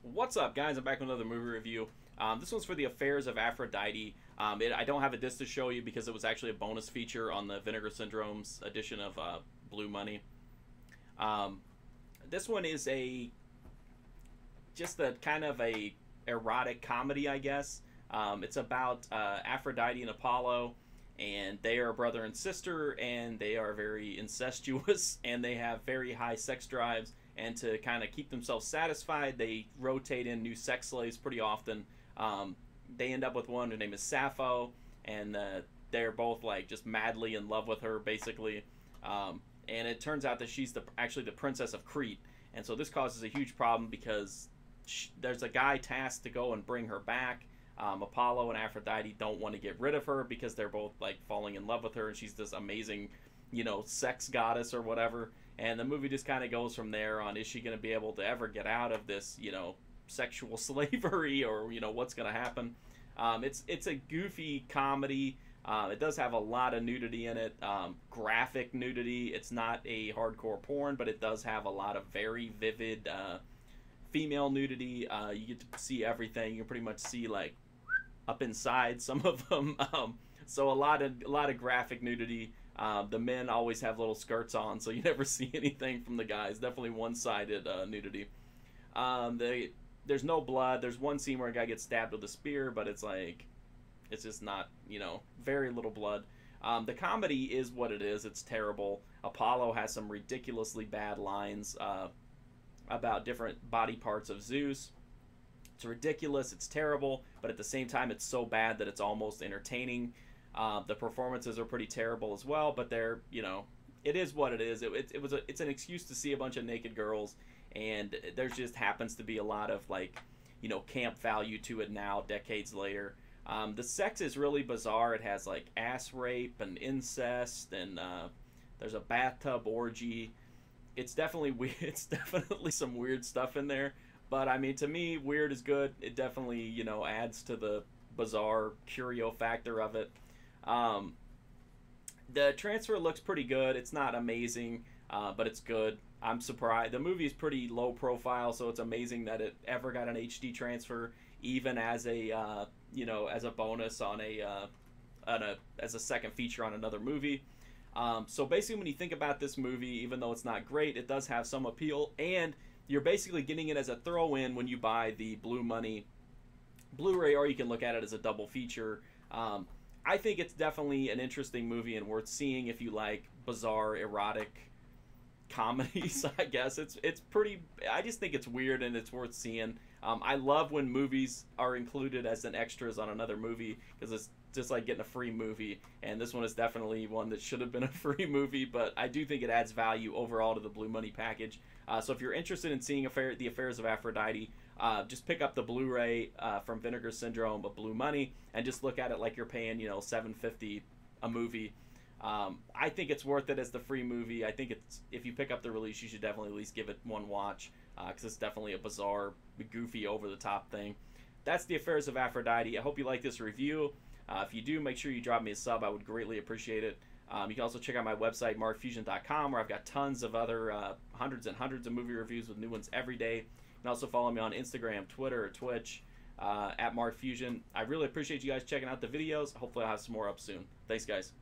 What's up, guys? I'm back with another movie review. This one's for the Affairs of Aphrodite. I don't have a disc to show you because it was actually a bonus feature on the Vinegar Syndrome's edition of Blue Money. This one is just a kind of a erotic comedy, I guess. It's about Aphrodite and Apollo, and they are brother and sister, and they are very incestuous, and they have very high sex drives. And to kind of keep themselves satisfied, they rotate in new sex slaves pretty often. They end up with one, her name is Sappho, and they're both like just madly in love with her, basically. And it turns out that she's actually the princess of Crete, and so this causes a huge problem because there's a guy tasked to go and bring her back. Apollo and Aphrodite don't want to get rid of her because they're both like falling in love with her, and she's this amazing, sex goddess or whatever. And the movie just kind of goes from there on, is she going to be able to ever get out of this, sexual slavery, or, what's going to happen? It's a goofy comedy. It does have a lot of nudity in it, graphic nudity. It's not a hardcore porn, but it does have a lot of very vivid female nudity. You get to see everything. You can pretty much see, like, up inside some of them. So a lot of graphic nudity. The men always have little skirts on, so you never see anything from the guys. Definitely one-sided nudity. There's no blood. There's one scene where a guy gets stabbed with a spear, but it's just not, very little blood. The comedy is what it is. It's terrible. Apollo has some ridiculously bad lines about different body parts of Zeus. It's ridiculous. It's terrible, but at the same time, it's so bad that it's almost entertaining. The performances are pretty terrible as well, but they're, it is what it is. It's an excuse to see a bunch of naked girls, and there just happens to be a lot of, like, camp value to it now, decades later. The sex is really bizarre. It has, like, ass rape and incest, and there's a bathtub orgy. It's definitely weird. It's definitely some weird stuff in there, but, I mean, to me, weird is good. It definitely, adds to the bizarre curio factor of it. The transfer looks pretty good. It's not amazing, but it's good. I'm surprised. The movie is pretty low profile, so it's amazing that it ever got an HD transfer, even as a as a bonus on as a second feature on another movie. So basically, when you think about this movie, even though it's not great, it does have some appeal, and you're basically getting it as a throw-in when you buy the Blue Money Blu-ray, or you can look at it as a double feature. I think it's definitely an interesting movie and worth seeing if you like bizarre erotic comedies. I guess it's pretty. I just think it's weird and it's worth seeing. I love when movies are included as an extras on another movie because it's just like getting a free movie. And this one is definitely one that should have been a free movie, but I do think it adds value overall to the Blue Money package. So if you're interested in seeing the Affairs of Aphrodite, just pick up the Blu-ray from Vinegar Syndrome of Blue Money and just look at it like you're paying, $7.50 a movie. I think it's worth it as the free movie. I think if you pick up the release, you should definitely at least give it one watch because it's definitely a bizarre, goofy, over-the-top thing. That's the Affairs of Aphrodite. I hope you like this review. If you do, make sure you drop me a sub. I would greatly appreciate it. You can also check out my website, markfusion.com, where I've got tons of other hundreds and hundreds of movie reviews with new ones every day. You can also follow me on Instagram, Twitter, or Twitch at markfusion. I really appreciate you guys checking out the videos. Hopefully I'll have some more up soon. Thanks, guys.